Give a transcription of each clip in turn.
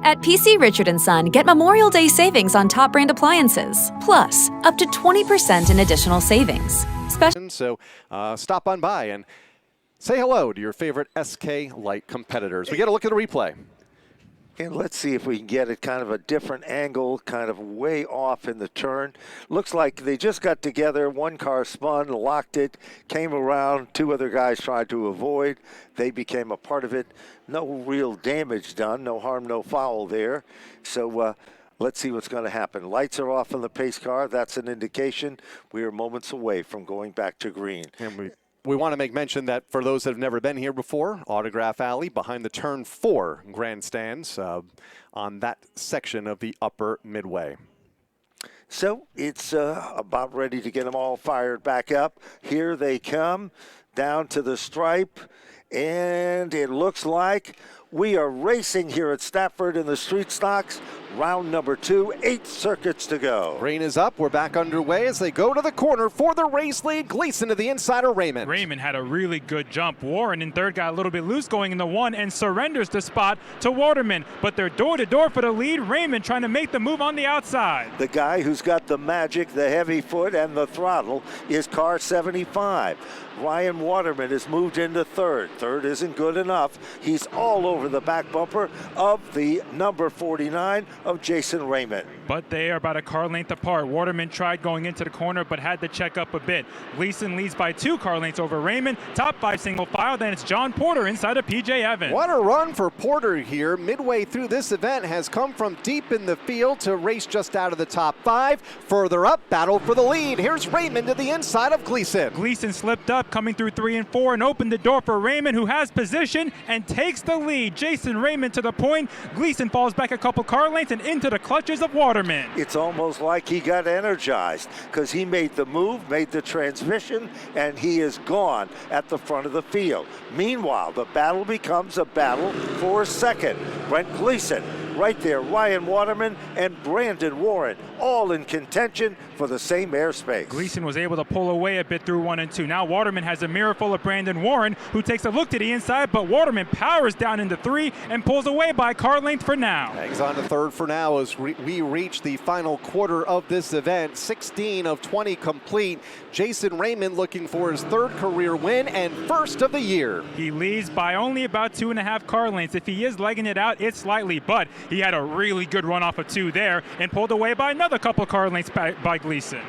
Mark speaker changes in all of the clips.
Speaker 1: At PC Richard & Son, get Memorial Day savings on top brand appliances. Plus, up to 20% in additional savings.
Speaker 2: So stop on by and say hello to your favorite SK Light competitors. We get a look at a replay.
Speaker 3: And let's see if we can get it kind of a different angle, kind of way off in the turn. Looks like they just got together. One car spun, locked it, came around. Two other guys tried to avoid. They became a part of it. No real damage done. No harm, no foul there. So let's see what's going to happen. Lights are off on the pace car. That's an indication we are moments away from going back to green.
Speaker 2: And we want to make mention that for those that have never been here before, Autograph Alley behind the turn 4 grandstands on that section of the upper midway.
Speaker 3: So it's about ready to get them all fired back up. Here they come down to the stripe, and it looks like we are racing here at Stafford in the street stocks. Round number 2, 8 circuits to go.
Speaker 2: Green is up. We're back underway as they go to the corner for the race lead. Gleason to the inside of Raymond.
Speaker 4: Raymond had a really good jump. Warren in third got a little bit loose going in the 1 and surrenders the spot to Waterman. But they're door-to-door for the lead. Raymond trying to make the move on the outside.
Speaker 3: The guy who's got the magic, the heavy foot, and the throttle is car 75. Ryan Waterman has moved into third. Third isn't good enough. He's all over the back bumper of the number 49 of Jason Raymond.
Speaker 4: But they are about a car length apart. Waterman tried going into the corner but had to check up a bit. Gleason leads by 2 car lengths over Raymond. Top 5 single file. Then it's John Porter inside of PJ Evans.
Speaker 2: What a run for Porter here. Midway through this event has come from deep in the field to race just out of the top 5. Further up, battle for the lead. Here's Raymond to the inside of Gleason.
Speaker 4: Gleason slipped up coming through 3 and 4 and opened the door for Raymond, who has position and takes the lead. Jason Raymond to the point. Gleason falls back a couple car lengths and into the clutches of Waterman.
Speaker 3: It's almost like he got energized because he made the move, made the transmission, and he is gone at the front of the field. Meanwhile, the battle becomes a battle for second. Brent Gleason right there, Ryan Waterman and Brandon Warren, all in contention for the same airspace.
Speaker 4: Gleason was able to pull away a bit through 1 and 2. Now Waterman has a mirror full of Brandon Warren, who takes a look to the inside, but Waterman powers down into 3 and pulls away by car length for now.
Speaker 2: Hangs on to third for now as we reach the final quarter of this event. 16 of 20 complete. Jason Raymond looking for his 3rd career win and 1st of the year.
Speaker 4: He leads by only about 2.5 car lengths. If he is legging it out, it's slightly, but he had a really good run off of 2 there and pulled away by another couple car lengths by Gleason.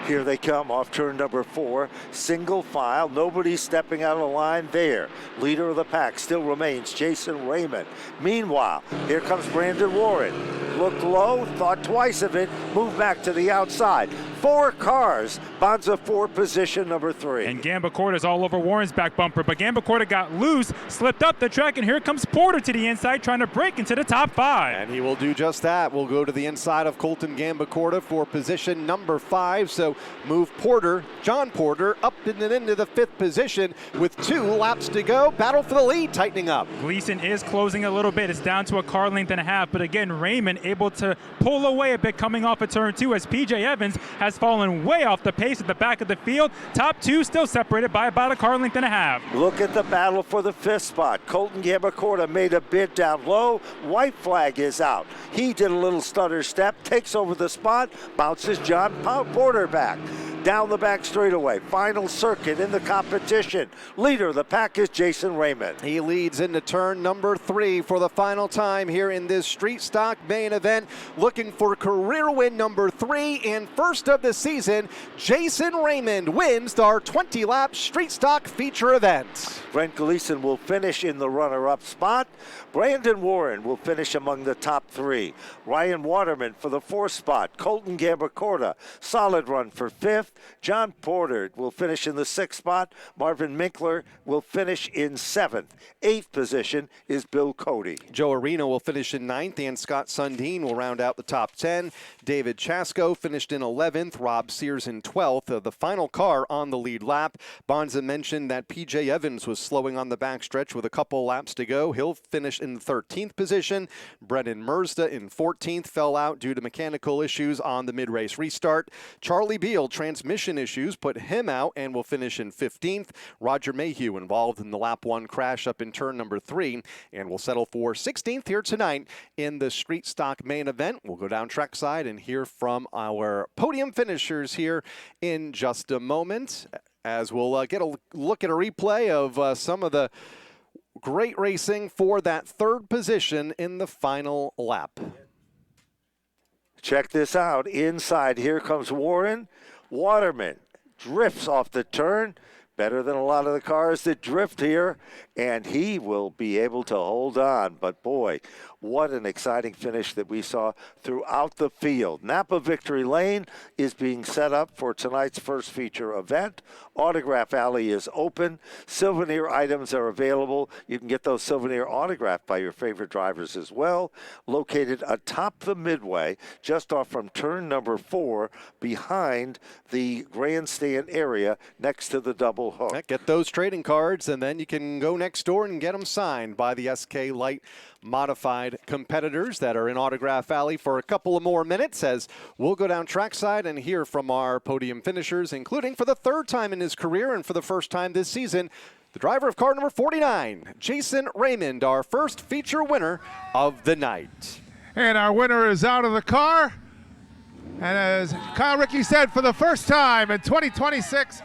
Speaker 3: Here they come off turn number 4, single file, nobody stepping out of the line there. Leader of the pack still remains Jason Raymond. Meanwhile, here comes Brandon Warren. Looked low, thought twice of it, moved back to the outside. 4 cars, Bonza 4, position number 3.
Speaker 4: And Gambacorta's all over Warren's back bumper, but Gambacorta got loose, slipped up the track, and here comes Porter to the inside trying to break into the top 5.
Speaker 2: And he will do just that. We'll go to the inside of Colton Gambacorta for position number 5. So move Porter, John Porter, up and into the 5th position with 2 laps to go. Battle for the lead tightening up.
Speaker 4: Gleason is closing a little bit. It's down to a car length and a half, but again, Raymond able to pull away a bit coming off of turn 2 as PJ Evans has fallen way off the pace at the back of the field. Top 2 still separated by about a car length and a half.
Speaker 3: Look at the battle for the 5th spot. Colton Gambacorta made a bid down low. White flag is out. He did a little stutter step, takes over the spot, bounces John Porter back. Down the back straightaway. Final circuit in the competition. Leader of the pack is Jason Raymond.
Speaker 2: He leads into turn number 3 for the final time here in this street stock main event. Looking for career win number 3 and 1st of the season. Jason Raymond wins our 20-lap street stock feature event.
Speaker 3: Brent Gleason will finish in the runner-up spot. Brandon Warren will finish among the top 3. Ryan Waterman for the 4th spot. Colton Gambacorta, solid run for 5th. John Porter will finish in the 6th spot. Marvin Minkler will finish in 7th. 8th position is Bill Cody.
Speaker 2: Joe Arena will finish in 9th, and Scott Sundin will round out the top 10. David Chasko finished in 11th. Rob Sears in 12th. The final car on the lead lap. Bonza mentioned that PJ Evans was slowing on the backstretch with a couple laps to go. He'll finish in the 13th position. Brennan Merzda in 14th fell out due to mechanical issues on the mid-race restart. Charlie Beal transferred transmission issues put him out and will finish in 15th. Roger Mayhew involved in the lap 1 crash up in turn number 3 and will settle for 16th here tonight in the street stock main event. We'll go down trackside and hear from our podium finishers here in just a moment, as we'll get a look at a replay of some of the great racing for that third position in the final lap.
Speaker 3: Check this out. Inside, here comes Warren. Waterman drifts off the turn. Better than a lot of the cars that drift here, and he will be able to hold on. But boy, what an exciting finish that we saw throughout the field. Napa Victory Lane is being set up for tonight's first feature event. Autograph Alley is open. Souvenir items are available. You can get those souvenir autographed by your favorite drivers as well. Located atop the midway, just off from turn number 4, behind the grandstand area next to the double hook.
Speaker 2: Get those trading cards, and then you can go next door and get them signed by the SK Light modified competitors that are in Autograph Alley for a couple of more minutes, as we'll go down trackside and hear from our podium finishers, including for the third time in his career and for the first time this season, the driver of car number 49, Jason Raymond, our first feature winner of the night.
Speaker 5: And our winner is out of the car. And as Kyle Rickey said, for the first time in 2026,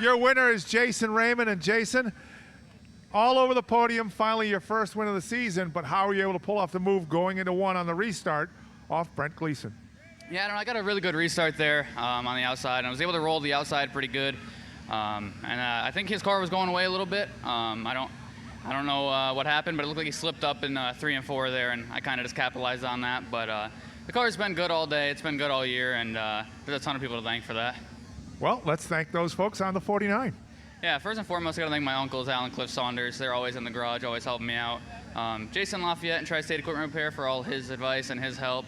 Speaker 5: your winner is Jason Raymond. And Jason, all over the podium, finally your first win of the season, but how were you able to pull off the move going into 1 on the restart off Brent Gleason?
Speaker 6: Yeah, I don't know, I got a really good restart there on the outside, and I was able to roll the outside pretty good. I think his car was going away a little bit. I don't know what happened, but it looked like he slipped up in 3 and 4 there, and I kind of just capitalized on that. But the car's been good all day. It's been good all year, and there's a ton of people to thank for that.
Speaker 5: Well, let's thank those folks on the 49.
Speaker 6: Yeah, first and foremost, I got to thank my uncles, Al and Cliff Saunders. They're always in the garage, always helping me out. Jason Lafayette and Tri-State Equipment Repair for all his advice and his help.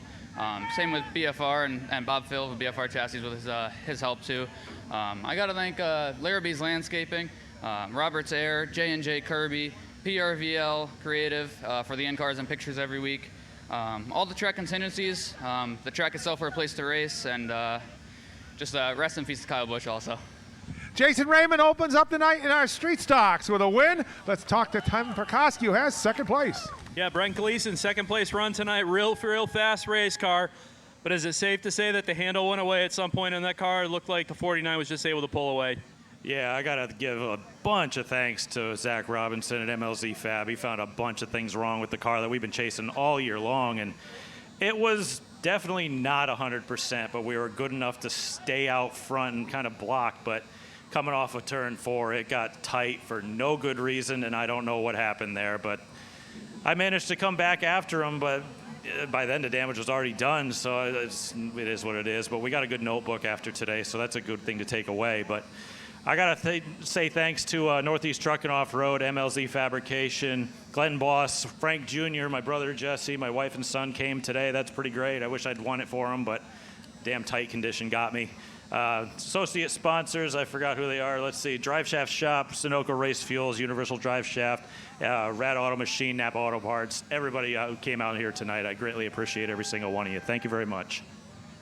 Speaker 6: Same with BFR and Bob Phil with BFR Chassis with his help too. I got to thank Larrabee's Landscaping, Robert's Air, J&J Kirby, PRVL Creative for the end cars and pictures every week. All the track contingencies, the track itself for a place to race, and just rest in peace to Kyle Busch also.
Speaker 5: Jason Raymond opens up the night in our street stocks with a win. Let's talk to Tim Perkoski, who has second place.
Speaker 7: Yeah, Brent Gleason, second place run tonight. Real fast race car. But is it safe to say that the handle went away at some point in that car? It looked like the 49 was just able to pull away.
Speaker 8: Yeah, I got to give a bunch of thanks to Zach Robinson at MLZ Fab. He found a bunch of things wrong with the car that we've been chasing all year long. And it was definitely not 100%, but we were good enough to stay out front and kind of block. But coming off of turn 4, it got tight for no good reason, and I don't know what happened there. But I managed to come back after him, but by then the damage was already done, so it is what it is. But we got a good notebook after today, so that's a good thing to take away. But I got to say thanks to Northeast Truck and Off-Road, MLZ Fabrication, Glenn Boss, Frank Jr., my brother Jesse, my wife and son came today. That's pretty great. I wish I'd won it for them, but damn tight condition got me. Associate sponsors, I forgot who they are. Let's see, Drive Shaft Shop, Sunoco Race Fuels, Universal Drive Shaft, Rad Auto Machine, Napa Auto Parts. Everybody who came out here tonight, I greatly appreciate every single one of you. Thank you very much.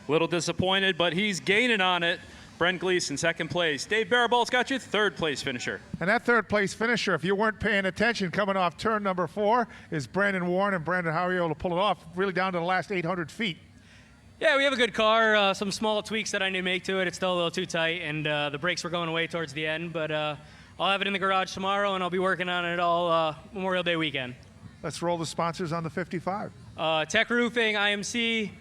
Speaker 7: Little disappointed, but he's gaining on it. Brent Gleason, second place. Dave Baraball's got you third place finisher.
Speaker 5: And that third place finisher, if you weren't paying attention, coming off turn number 4, is Brandon Warren. And Brandon, how are you able to pull it off really down to the last 800 feet?
Speaker 9: Yeah, we have a good car. Some small tweaks that I need to make to it. It's still a little too tight, and the brakes were going away towards the end. But I'll have it in the garage tomorrow, and I'll be working on it all Memorial Day weekend.
Speaker 5: Let's roll the sponsors on the 55.
Speaker 9: Tech Roofing, IMC,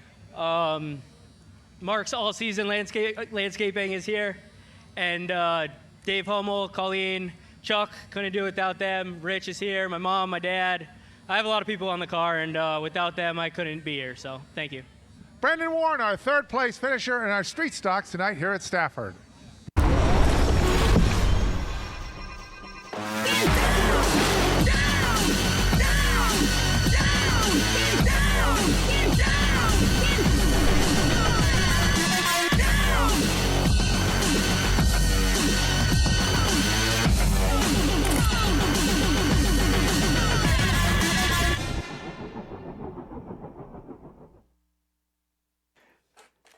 Speaker 9: Mark's All Season Landscaping is here, and Dave Hummel, Colleen, Chuck, couldn't do it without them. Rich is here, my mom, my dad. I have a lot of people on the car, and without them, I couldn't be here, so thank you.
Speaker 5: Brandon Warren, our third place finisher in our street stocks tonight here at Stafford.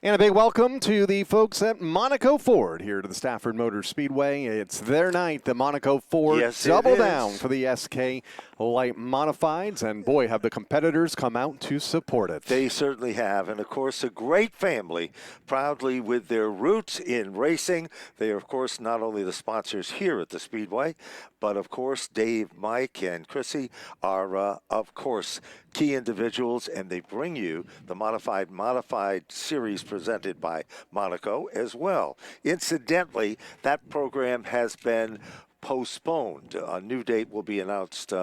Speaker 2: And a big welcome to the folks at Monaco Ford here to the Stafford Motor Speedway. It's their night, the Monaco Ford double down for the SK Light Modifieds. And boy, have the competitors come out to support it.
Speaker 3: They certainly have. And of course, a great family, proudly with their roots in racing. They are, of course, not only the sponsors here at the Speedway, but of course, Dave, Mike, and Chrissy are, of course, key individuals, and they bring you the modified series presented by Monaco as well. Incidentally, that program has been postponed. A new date will be announced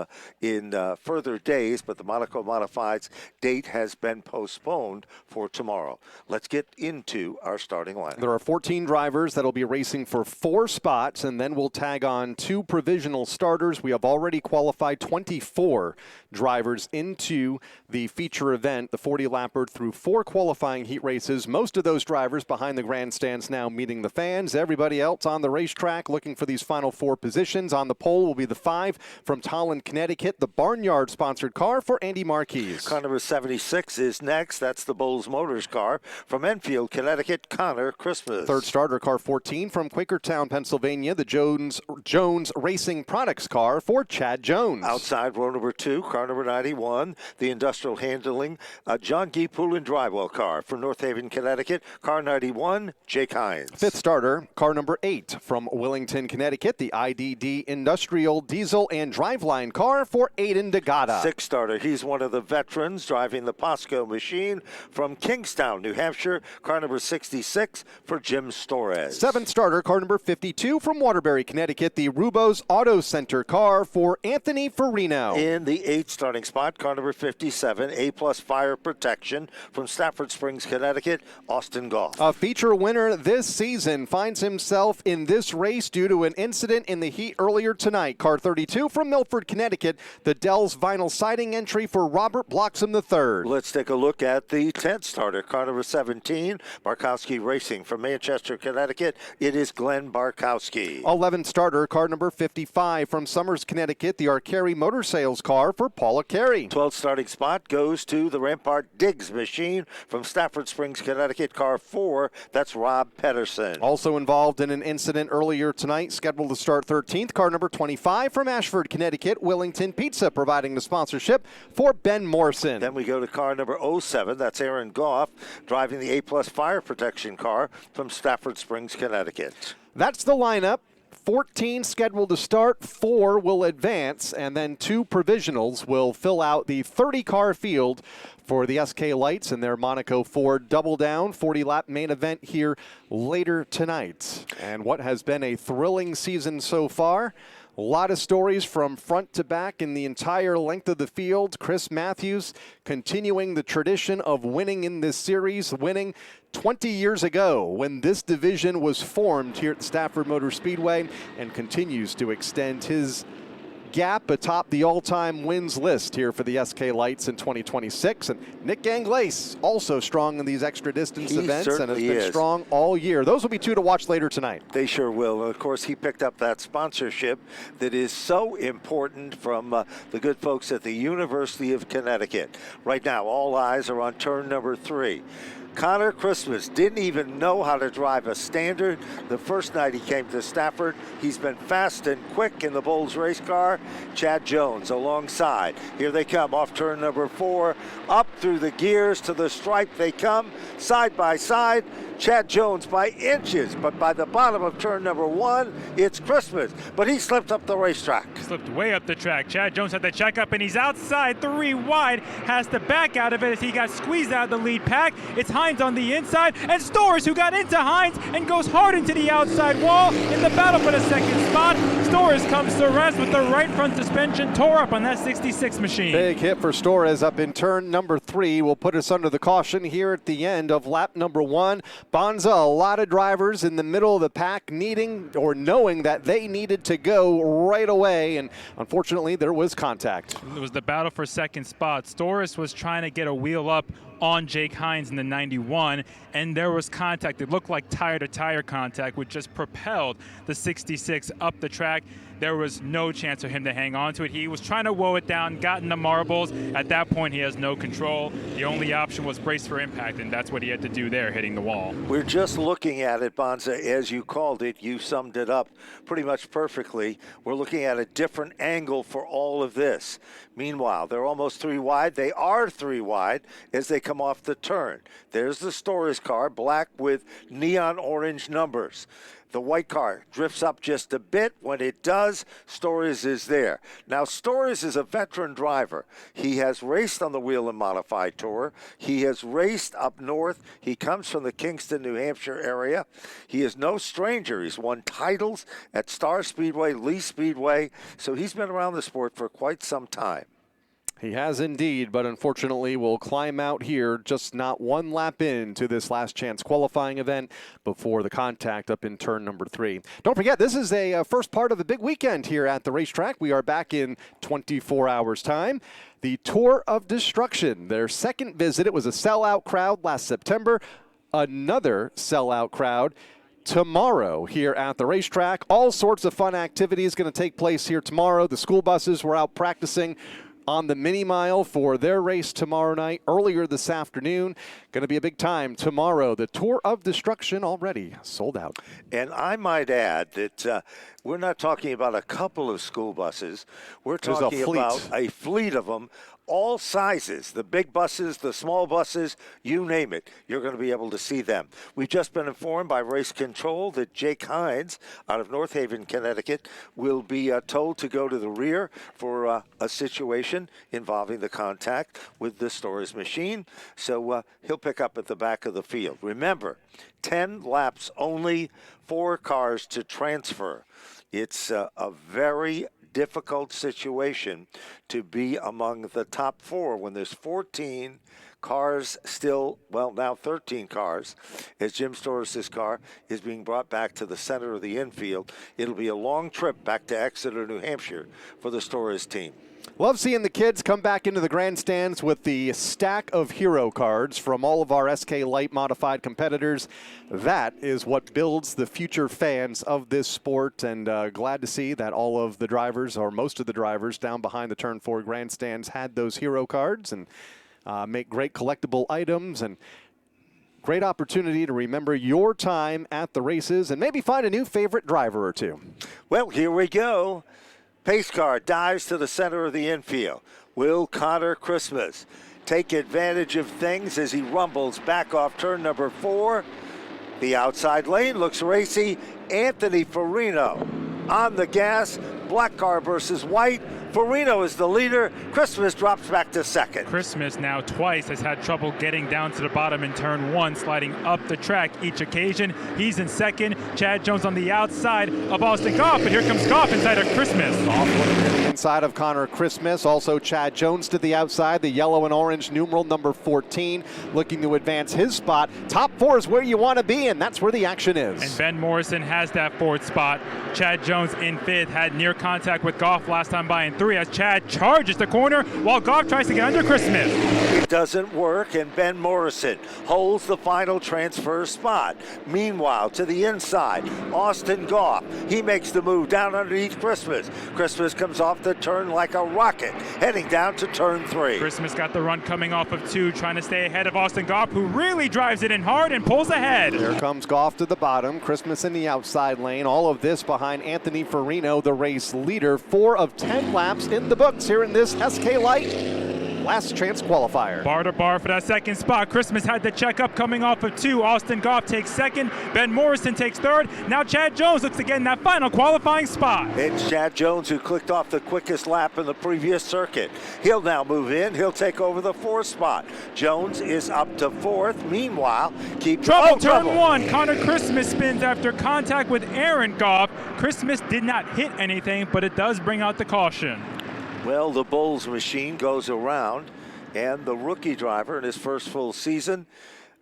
Speaker 3: in further days, but the Monaco Modifieds date has been postponed for tomorrow. Let's get into our starting lineup.
Speaker 2: There are 14 drivers that will be racing for 4 spots, and then we'll tag on 2 provisional starters. We have already qualified 24 drivers into the feature event, the 40-lapper, through 4 qualifying heat races. Most of those drivers behind the grandstands now meeting the fans. Everybody else on the racetrack looking for these final 4 positions. On the pole will be the 5 from Tolland, Connecticut, the Barnyard-sponsored car for Andy Marquez.
Speaker 3: Car number 76 is next. That's the Bowles Motors car from Enfield, Connecticut, Connor Christmas.
Speaker 2: Third starter, car 14 from Quakertown, Pennsylvania, the Jones Racing Products car for Chad Jones.
Speaker 3: Outside row number 2, car number 91, the Industrial Handling John Gee Poulin Drywell car from North Haven, Connecticut, car 91, Jake Hines.
Speaker 2: Fifth starter, car number 8 from Willington, Connecticut, the IDD Industrial Diesel and Driveline car for Aiden DeGata.
Speaker 3: Sixth starter, he's one of the veterans driving the Posco machine from Kingstown, New Hampshire, car number 66 for Jim Storez.
Speaker 2: Seventh starter, car number 52 from Waterbury, Connecticut, the Rubos Auto Center car for Anthony Farino.
Speaker 3: In the 8th starting spot, car number 57, A-plus fire protection from Stafford Springs, Connecticut, Austin Goff.
Speaker 2: A feature winner this season finds himself in this race due to an incident in the heat earlier tonight. Car 32 from Milford, Connecticut, the Dell's vinyl siding entry for Robert Bloxham III.
Speaker 3: Let's take a look at the 10th starter, car number 17, Barkowski Racing from Manchester, Connecticut. It is Glenn Barkowski.
Speaker 2: 11th starter, car number 55 from Summers, Connecticut, the Arcari Motor Sales car for Paula Carey.
Speaker 3: 12th starting spot goes to the Rampart Diggs machine from Stafford Springs, Connecticut, car 4. That's Rob Pedersen.
Speaker 2: Also involved in an incident earlier tonight, scheduled to start 13th, car number 25 from Ashford, Connecticut, Willington Pizza providing the sponsorship for Ben Morrison.
Speaker 3: Then we go to car number 07. That's Aaron Goff driving the A-plus fire protection car from Stafford Springs, Connecticut.
Speaker 2: That's the lineup. 14 scheduled to start, 4 will advance, and then 2 provisionals will fill out the 30-car field for the SK Lights and their Monaco Ford double down 40-lap main event here later tonight. And what has been a thrilling season so far. A lot of stories from front to back in the entire length of the field. Chris Matthews continuing the tradition of winning in this series, winning 20 years ago when this division was formed here at the Stafford Motor Speedway, and continues to extend his gap atop the all-time wins list here for the SK Lights in 2026. And Nick Ganglace also strong in these extra distance events and has been strong all year. Those will be 2 to watch later tonight.
Speaker 3: They sure will. And of course, he picked up that sponsorship that is so important from the good folks at the University of Connecticut. Right now, all eyes are on turn number 3. Connor Christmas didn't even know how to drive a standard the first night he came to Stafford. He's been fast and quick in the Bowles race car. Chad Jones alongside. Here they come off turn number 4. Up through the gears to the stripe they come, side by side. Chad Jones by inches, but by the bottom of turn number 1, it's Christmas. But he slipped up the racetrack.
Speaker 4: Slipped way up the track. Chad Jones had the check up, and he's outside 3 wide. Has to back out of it as he got squeezed out of the lead pack. It's Hines on the inside, and Storrs, who got into Hines and goes hard into the outside wall in the battle for the second spot. Storrs comes to rest with the right front suspension tore up on that 66 machine.
Speaker 2: Big hit for Storrs up in turn number 3 will put us under the caution here at the end of lap number 1. Bonza, a lot of drivers in the middle of the pack needing or knowing that they needed to go right away, and unfortunately there was contact.
Speaker 4: It was the battle for second spot. Storrs was trying to get a wheel up on Jake Hines in the 91, and there was contact. It looked like tire-to-tire contact, which just propelled the 66 up the track. There was no chance for him to hang on to it. He was trying to woe it down, got in the marbles. At that point, he has no control. The only option was brace for impact, and that's what he had to do there, hitting the wall.
Speaker 3: We're just looking at it, Bonza, as you called it. You summed it up pretty much perfectly. We're looking at a different angle for all of this. Meanwhile, they're almost 3 wide. They are 3 wide as they come off the turn. There's the Stories car, black with neon orange numbers. The white car drifts up just a bit. When it does, Stories is there. Now, Stories is a veteran driver. He has raced on the Wheel and Modified Tour. He has raced up north. He comes from the Kingston, New Hampshire area. He is no stranger. He's won titles at Star Speedway, Lee Speedway, so he's been around the sport for quite some time.
Speaker 2: He has indeed, but unfortunately will climb out here just not 1 lap into this last chance qualifying event before the contact up in turn number 3. Don't forget, this is a first part of a big weekend here at the racetrack. We are back in 24 hours time. The Tour of Destruction, their second visit. It was a sellout crowd last September. Another sellout crowd tomorrow here at the racetrack. All sorts of fun activities going to take place here tomorrow. The school buses were out practicing on the mini mile for their race tomorrow night. Earlier this afternoon, going to be a big time tomorrow. The Tour of Destruction already sold out.
Speaker 3: And I might add that we're not talking about a couple of school buses. We're talking about a fleet of them, all sizes, the big buses, the small buses, you name it. You're going to be able to see them. We've just been informed by Race Control that Jake Hines out of North Haven, Connecticut, will be told to go to the rear for a situation involving the contact with the Stories machine. So he'll pick up at the back of the field. Remember, 10 laps only, 4 cars to transfer. It's a very difficult situation to be among the top 4 when there's 14 cars still, well, now 13 cars, as Jim Stories' car is being brought back to the center of the infield. It'll be a long trip back to Exeter, New Hampshire for the Stories team.
Speaker 2: Love seeing the kids come back into the grandstands with the stack of hero cards from all of our SK Light modified competitors. That is what builds the future fans of this sport, and glad to see that all of the drivers, or most of the drivers down behind the Turn 4 grandstands, had those hero cards and make great collectible items, and great opportunity to remember your time at the races and maybe find a new favorite driver or two.
Speaker 3: Well, here we go. Pace car dives to the center of the infield. Will Connor Christmas take advantage of things as he rumbles back off turn number 4? The outside lane looks racy. Anthony Farino on the gas. Black car versus white. Farino is the leader. Christmas drops back to second.
Speaker 4: Christmas now twice has had trouble getting down to the bottom in turn 1, sliding up the track each occasion. He's in second. Chad Jones on the outside of Austin Goff, but here comes Goff inside of Christmas.
Speaker 2: Inside of Connor Christmas, also Chad Jones to the outside, the yellow and orange numeral number 14, looking to advance his spot. Top 4 is where you want to be, and that's where the action is.
Speaker 4: And Ben Morrison has that 4th spot. Chad Jones in 5th, had near contact with Goff last time by in 3 as Chad charges the corner while Goff tries to get under Christmas.
Speaker 3: It doesn't work, and Ben Morrison holds the final transfer spot. Meanwhile, to the inside, Austin Goff. He makes the move down underneath Christmas. Christmas comes off the turn like a rocket, heading down to turn 3.
Speaker 4: Christmas got the run coming off of 2, trying to stay ahead of Austin Goff, who really drives it in hard and pulls ahead.
Speaker 2: Here comes Goff to the bottom, Christmas in the outside lane. All of this behind Anthony Farino, the race leader. 4 of 10 laps in the books here in this SK Light last chance qualifier.
Speaker 4: Bar to bar for that second spot. Christmas had the check up coming off of 2. Austin Goff takes second. Ben Morrison takes third. Now Chad Jones looks to get in that final qualifying spot.
Speaker 3: It's Chad Jones who clicked off the quickest lap in the previous circuit. He'll now move in. He'll take over the 4th spot. Jones is up to 4th. Meanwhile,
Speaker 4: Turn 1. Connor Christmas spins after contact with Aaron Goff. Christmas did not hit anything, but it does bring out the caution.
Speaker 3: Well, the Bulls machine goes around, and the rookie driver in his first full season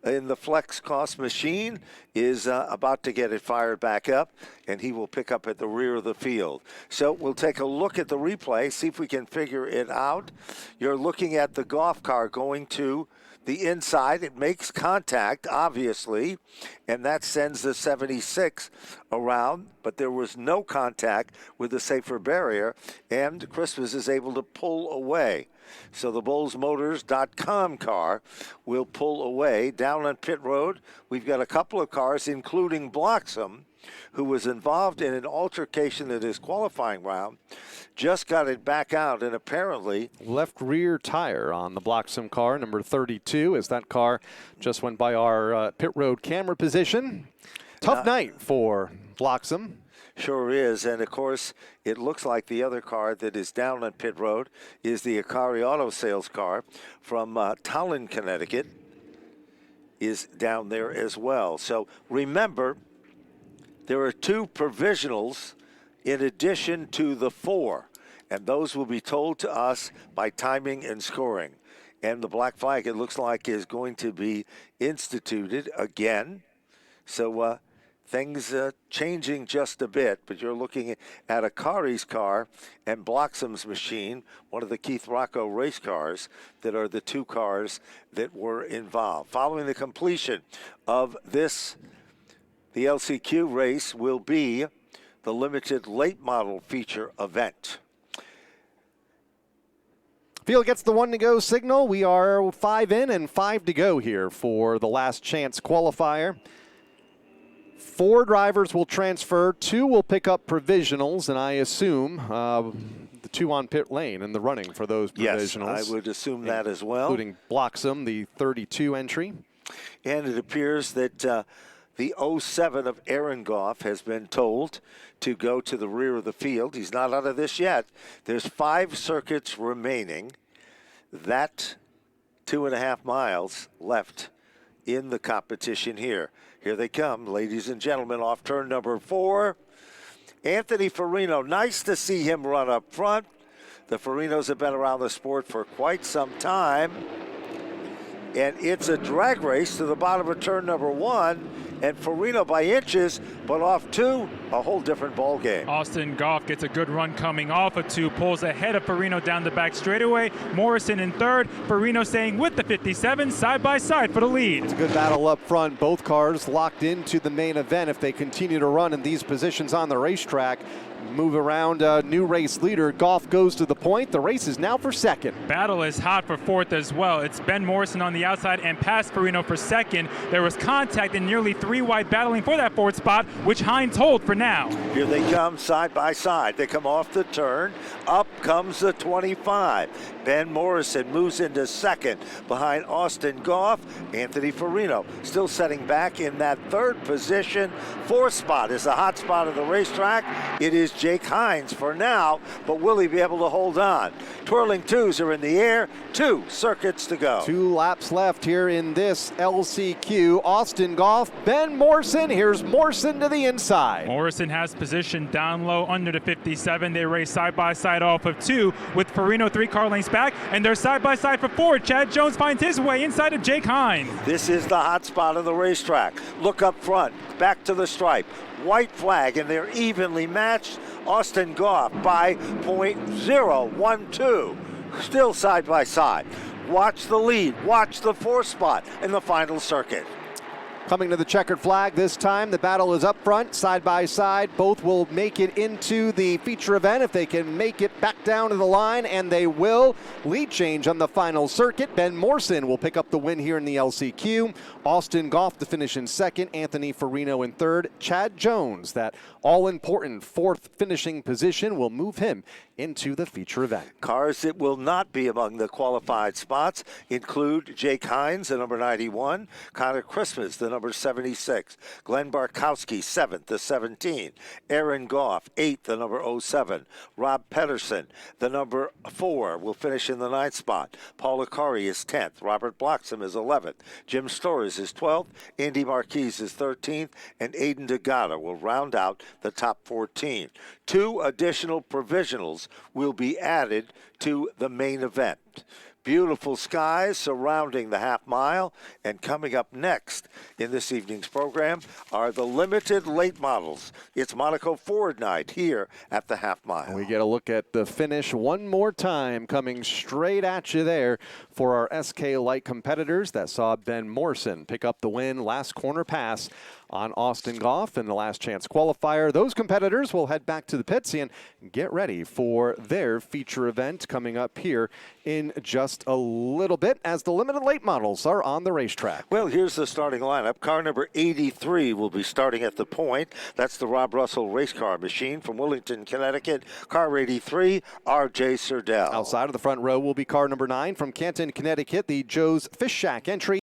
Speaker 3: in the Flex Cost machine is about to get it fired back up, and he will pick up at the rear of the field. So we'll take a look at the replay, see if we can figure it out. You're looking at the Goff car going to the inside. It makes contact, obviously, and that sends the 76 around, but there was no contact with the safer barrier, and Christmas is able to pull away. So the BullsMotors.com car will pull away. Down on pit road, we've got a couple of cars, including Bloxham, who was involved in an altercation in his qualifying round, just got it back out, and apparently
Speaker 2: Left rear tire on the Bloxham car, number 32, as that car just went by our pit road camera position. Tough night for Bloxham.
Speaker 3: Sure is, and of course, it looks like the other car that is down on pit road is the Akari Auto Sales car from Tolland, Connecticut, is down there as well. So remember, there are 2 provisionals in addition to the 4, and those will be told to us by timing and scoring. And the black flag, it looks like, is going to be instituted again. So things changing just a bit, but you're looking at Akari's car and Bloxham's machine, one of the Keith Rocco race cars, that are the 2 cars that were involved. Following the completion of this, the LCQ race will be the limited late model feature event.
Speaker 2: Field gets the 1 to go signal. We are 5 in and 5 to go here for the last chance qualifier. 4 drivers will transfer, 2 will pick up provisionals, and I assume the 2 on pit lane in the running for those provisionals.
Speaker 3: Yes, I would assume that as well.
Speaker 2: Including Bloxham, the 32 entry.
Speaker 3: And it appears that the 07 of Aaron Goff has been told to go to the rear of the field. He's not out of this yet. There's 5 circuits remaining. That 2.5 miles left in the competition here. Here they come, ladies and gentlemen, off turn number 4. Anthony Farino, nice to see him run up front. The Farinos have been around the sport for quite some time. And it's a drag race to the bottom of turn number 1. And Farino by inches, but off 2, a whole different ball game.
Speaker 4: Austin Goff gets a good run coming off of 2, pulls ahead of Farino down the back straightaway. Morrison in 3rd, Farino staying with the 57, side by side for the lead.
Speaker 2: It's a good battle up front. Both cars locked into the main event. If they continue to run in these positions on the racetrack, move around new race leader. Goff goes to the point. The race is now for 2nd.
Speaker 4: Battle is hot for 4th as well. It's Ben Morrison on the outside and past Farino for 2nd. There was contact and nearly 3 wide battling for that 4th spot, which Hines hold for now.
Speaker 3: Here they come side by side. They come off the turn. Up comes the 25. Ben Morrison moves into 2nd behind Austin Goff. Anthony Farino still setting back in that 3rd position. 4th spot is the hot spot of the racetrack. It is Jake Hines for now, but will he be able to hold on? Twirling 2s are in the air. 2 circuits to go.
Speaker 2: 2 laps left here in this LCQ. Austin Goff, Ben Morrison. Here's Morrison to the inside.
Speaker 4: Morrison has position down low under the 57. They race side by side off of 2 with Farino 3 car lengths back, and they're side by side for 4. Chad Jones finds his way inside of Jake Hines.
Speaker 3: This is the hot spot of the racetrack. Look up front, back to the stripe. White flag, and they're evenly matched. Austin Goff by .012. Still side by side. Watch the lead. Watch the 4th spot in the final circuit.
Speaker 2: Coming to the checkered flag this time. The battle is up front, side by side. Both will make it into the feature event if they can make it back down to the line, and they will. Lead change on the final circuit. Ben Morrison will pick up the win here in the LCQ. Austin Goff to finish in 2nd. Anthony Farino in 3rd. Chad Jones, that all-important 4th finishing position, will move him into the feature event.
Speaker 3: Cars that will not be among the qualified spots include Jake Hines, the number 91, Connor Christmas, the number 76, Glenn Barkowski, 7th, the 17, Aaron Goff, 8th, the number 07, Rob Pedersen, the number 4, will finish in the 9th spot. Paul Akari is 10th, Robert Bloxham is 11th, Jim Storrs is 12th, Andy Marquez is 13th, and Aiden DeGata will round out the top 14. 2 additional provisionals will be added to the main event. Beautiful skies surrounding the half mile. And coming up next in this evening's program are the limited late models. It's Monaco Ford night here at the half mile.
Speaker 2: We get a look at the finish one more time, coming straight at you there for our SK Light competitors that saw Ben Morrison pick up the win last corner pass on Austin Goff in the last chance qualifier. Those competitors will head back to the pits and get ready for their feature event coming up here in just a little bit as the limited late models are on the racetrack.
Speaker 3: Well, here's the starting lineup. Car number 83 will be starting at the point. That's the Rob Russell race car machine from Wellington, Connecticut. Car 83, R.J. Serdell.
Speaker 2: Outside of the front row will be car number 9 from Canton, Connecticut, the Joe's Fish Shack entry.